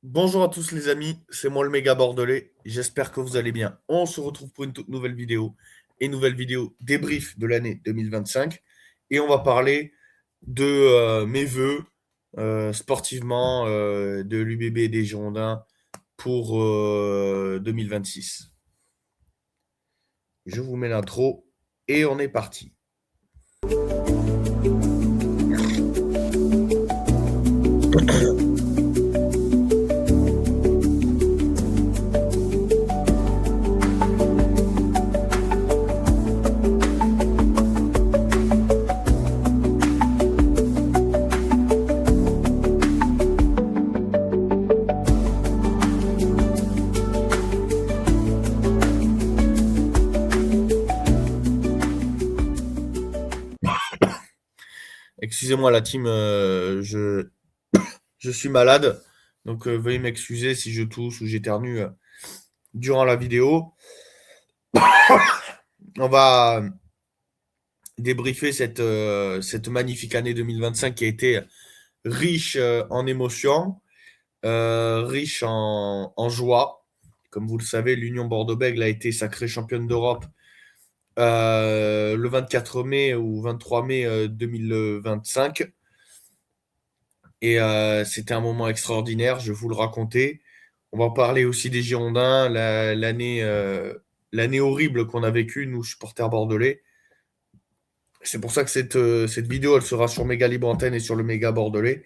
Bonjour à tous les amis, c'est moi le méga bordelais, j'espère que vous allez bien. On se retrouve pour une toute nouvelle vidéo, et nouvelle vidéo débrief de l'année 2025. Et on va parler de mes vœux sportivement de l'UBB et des Girondins pour 2026. Je vous mets l'intro et on est parti. Excusez-moi la team, je suis malade, donc veuillez m'excuser si je tousse ou j'éternue durant la vidéo. On va débriefer cette magnifique année 2025 qui a été riche en émotions, riche en joie. Comme vous le savez, l'Union Bordeaux-Bègles a été sacrée championne d'Europe le 24 mai ou 23 mai 2025. Et c'était un moment extraordinaire, je vais vous le raconter. On va parler aussi des Girondins, l'année horrible qu'on a vécue, nous, supporters bordelais. C'est pour ça que cette vidéo, elle sera sur Méga Libre Antenne et sur le Méga Bordelais.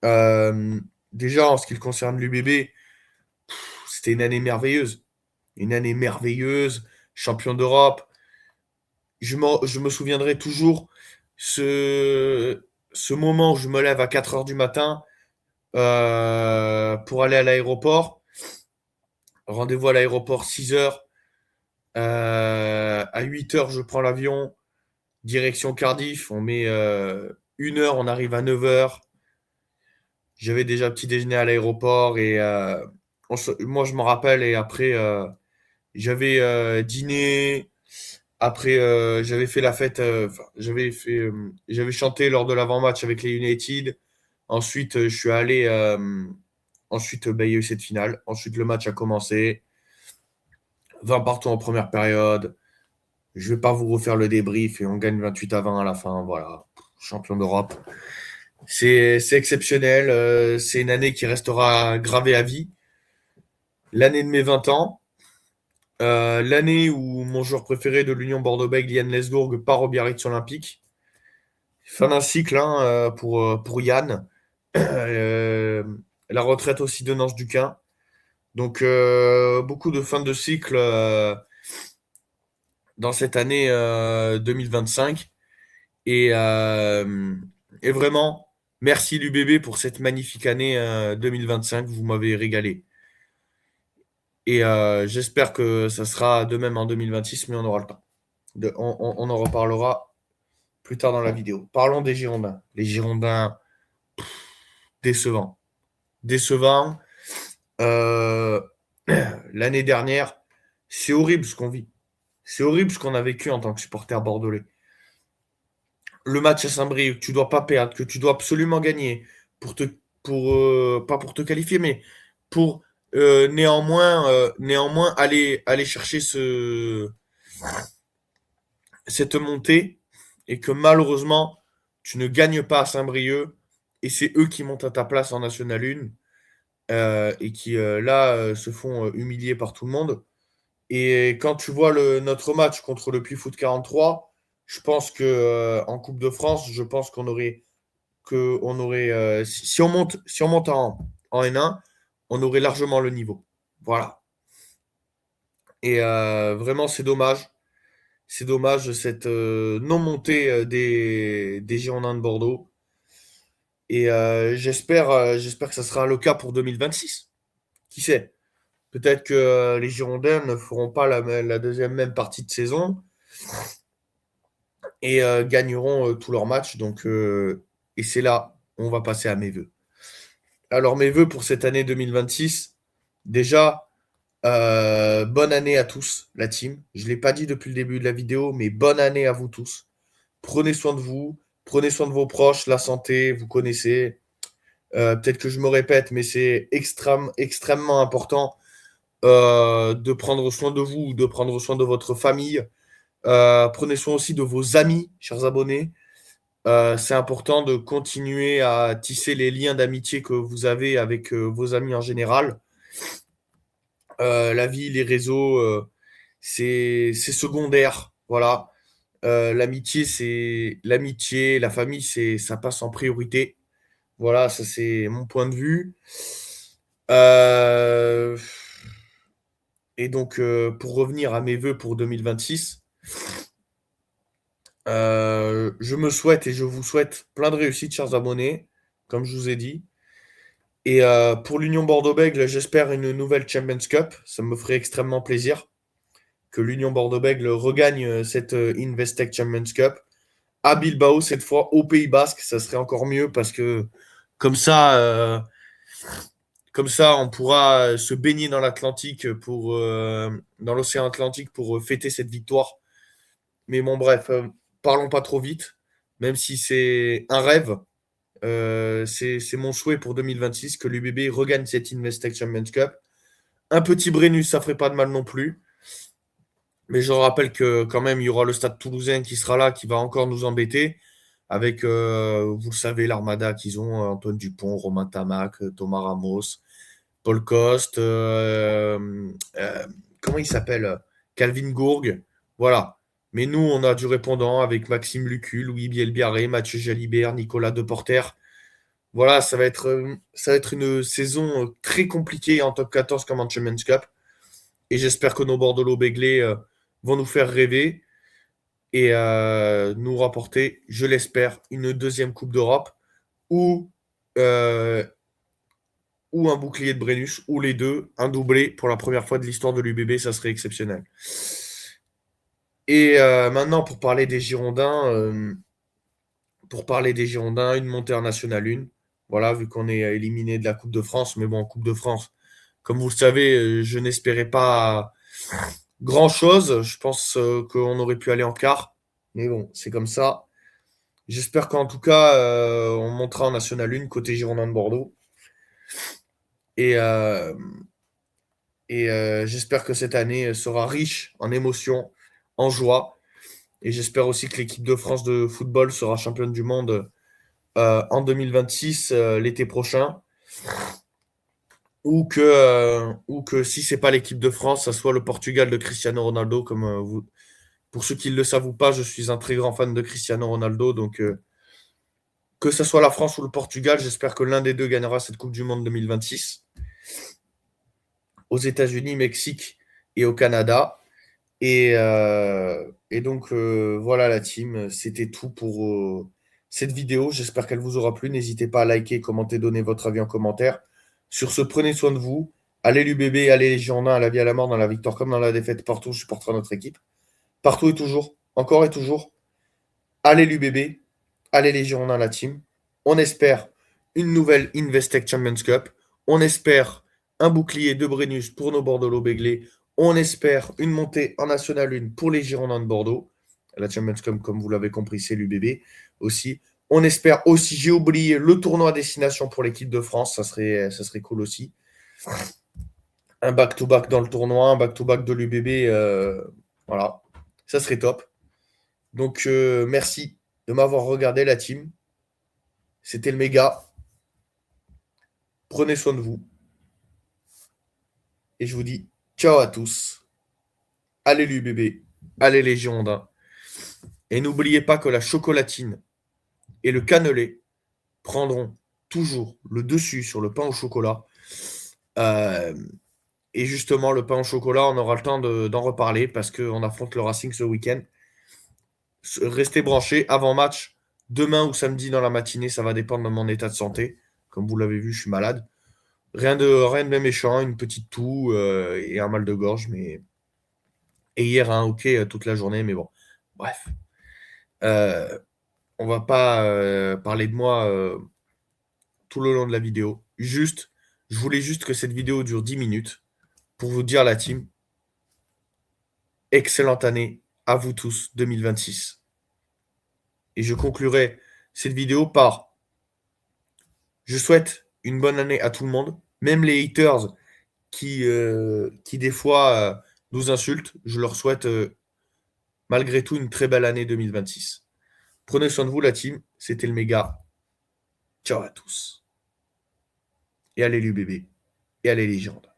Euh, Déjà, en ce qui concerne l'UBB, c'était une année merveilleuse. Une année merveilleuse, champion d'Europe. Je me souviendrai toujours ce moment où je me lève à 4 heures du matin pour aller à l'aéroport. Rendez-vous à l'aéroport 6 heures. À 8 heures, je prends l'avion. Direction Cardiff. On met 1 heure, on arrive à 9 heures. J'avais déjà petit déjeuner à l'aéroport et moi je m'en rappelle et après j'avais dîné, après j'avais fait la fête, j'avais chanté lors de l'avant-match avec les United. Ensuite je suis allé ensuite il y a eu cette finale. Ensuite le match a commencé, 20 partout en première période. Je vais pas vous refaire le débrief et on gagne 28-20 à la fin, voilà. Champion d'Europe. C'est exceptionnel, c'est une année qui restera gravée à vie. L'année de mes 20 ans, l'année où mon joueur préféré de l'Union Bordeaux-Bègles, Yann Lesgourg, part au Biarritz Olympique. Fin d'un cycle hein, pour Yann. Euh, la retraite aussi de Nance Duquin. Donc beaucoup de fin de cycle dans cette année 2025. Et, euh, et vraiment, merci l'UBB pour cette magnifique année 2025. Vous m'avez régalé. Et j'espère que ça sera de même en 2026, mais on aura le temps. On en reparlera plus tard dans la vidéo. Parlons des Girondins. Les Girondins, décevants. Décevants. Euh, L'année dernière, c'est horrible ce qu'on vit. C'est horrible ce qu'on a vécu en tant que supporter bordelais. Le match à Saint-Brieuc, tu dois pas perdre, que tu dois absolument gagner pour te, pas pour te qualifier, mais pour néanmoins aller chercher cette montée et que malheureusement tu ne gagnes pas à Saint-Brieuc et c'est eux qui montent à ta place en National 1 et qui là se font humilier par tout le monde. Et quand tu vois notre match contre le Puy Foot 43, je pense que en Coupe de France, je pense qu'on aurait si on monte en N1, on aurait largement le niveau. Voilà. Et vraiment c'est dommage. C'est dommage cette non montée des Girondins de Bordeaux. Et j'espère que ça sera le cas pour 2026. Qui sait? Peut-être que les Girondins ne feront pas la deuxième même partie de saison et gagneront tous leurs matchs. Donc, et c'est là, on va passer à mes vœux. Alors, mes vœux pour cette année 2026, déjà, bonne année à tous, la team. Je ne l'ai pas dit depuis le début de la vidéo, mais bonne année à vous tous. Prenez soin de vous, prenez soin de vos proches, la santé, vous connaissez. Peut-être que je me répète, mais c'est extrêmement important de prendre soin de vous, de prendre soin de votre famille. Prenez soin aussi de vos amis, chers abonnés. C'est important de continuer à tisser les liens d'amitié que vous avez avec vos amis en général. La vie, les réseaux, c'est secondaire. Voilà. L'amitié, la famille, ça passe en priorité. Voilà, ça c'est mon point de vue. Euh, et donc, pour revenir à mes vœux pour 2026, je me souhaite et je vous souhaite plein de réussite, chers abonnés, comme je vous ai dit. Et pour l'Union Bordeaux-Bègles, j'espère une nouvelle Champions Cup. Ça me ferait extrêmement plaisir que l'Union Bordeaux-Bègles regagne cette Investec Champions Cup à Bilbao cette fois, au Pays Basque. Ça serait encore mieux parce que comme ça, euh, comme ça, on pourra se baigner dans l'Atlantique dans l'océan Atlantique pour fêter cette victoire. Mais bon, bref, parlons pas trop vite. Même si c'est un rêve, c'est mon souhait pour 2026 que l'UBB regagne cette Investec Champions Cup. Un petit Brennus, ça ferait pas de mal non plus. Mais je rappelle que quand même, il y aura le Stade Toulousain qui sera là, qui va encore nous embêter. Avec, vous le savez, l'armada qu'ils ont, Antoine Dupont, Romain Tamac, Thomas Ramos, Paul Coste, comment il s'appelle? Calvin Gourgue. Voilà. Mais nous, on a du répondant avec Maxime Lucu, Louis Bielbiarré, Mathieu Jalibert, Nicolas Deporter. Voilà, ça va être une saison très compliquée en top 14 comme en Champions Cup. Et j'espère que nos Bordeaux-Béglés vont nous faire rêver et nous rapporter, je l'espère, une deuxième Coupe d'Europe ou, euh, ou un bouclier de Brennus, ou les deux, un doublé pour la première fois de l'histoire de l'UBB, ça serait exceptionnel. Et maintenant, pour parler des Girondins, une montée en National 1. Voilà, vu qu'on est éliminé de la Coupe de France, mais bon, en Coupe de France, comme vous le savez, je n'espérais pas grand-chose. Je pense qu'on aurait pu aller en quart, mais bon, c'est comme ça. J'espère qu'en tout cas, on montera en National 1 côté Girondin de Bordeaux. Et, euh, et j'espère que cette année sera riche en émotions, en joie. Et j'espère aussi que l'équipe de France de football sera championne du monde en 2026, l'été prochain. Ou que si c'est pas l'équipe de France, ça soit le Portugal de Cristiano Ronaldo. Comme vous, pour ceux qui ne le savent ou pas, je suis un très grand fan de Cristiano Ronaldo. Donc que ce soit la France ou le Portugal, j'espère que l'un des deux gagnera cette Coupe du Monde 2026. Aux États-Unis, Mexique et au Canada. Et donc, voilà la team. C'était tout pour cette vidéo. J'espère qu'elle vous aura plu. N'hésitez pas à liker, commenter, donner votre avis en commentaire. Sur ce, prenez soin de vous. Allez l'UBB, allez les Girondins, à la vie à la mort, dans la victoire comme dans la défaite. Partout, je supportera notre équipe. Partout et toujours, encore et toujours. Allez l'UBB, allez les Girondins, la team. On espère une nouvelle Investec Champions Cup. On espère un bouclier de Brennus pour nos Bordeaux-Béglés. On espère une montée en National 1 pour les Girondins de Bordeaux. La Champions Cup, comme vous l'avez compris, c'est l'UBB aussi. On espère aussi, j'ai oublié, le tournoi à destination pour l'équipe de France. Ça serait cool aussi. Un back-to-back dans le tournoi, un back-to-back de l'UBB. Voilà, ça serait top. Donc, merci de m'avoir regardé, la team. C'était le méga. Prenez soin de vous. Et je vous dis ciao à tous. Allez l'UBB. Allez les Girondins. Et n'oubliez pas que la chocolatine et le cannelé prendront toujours le dessus sur le pain au chocolat. Euh, et justement, le pain au chocolat, on aura le temps d'en reparler parce qu'on affronte le Racing ce week-end. Restez branchés avant match. Demain ou samedi dans la matinée, ça va dépendre de mon état de santé. Comme vous l'avez vu, je suis malade. Rien de méchant, une petite toux et un mal de gorge. Et hier, un hockey toute la journée, mais bon. Bref. Euh, on va pas parler de moi tout le long de la vidéo. Juste, je voulais juste que cette vidéo dure 10 minutes pour vous dire, la team, excellente année à vous tous 2026. Et je conclurai cette vidéo par: je souhaite une bonne année à tout le monde, même les haters qui des fois nous insultent. Je leur souhaite malgré tout une très belle année 2026. Prenez soin de vous, la team. C'était le méga. Ciao à tous. Et allez, les bébés. Et allez, les légendes.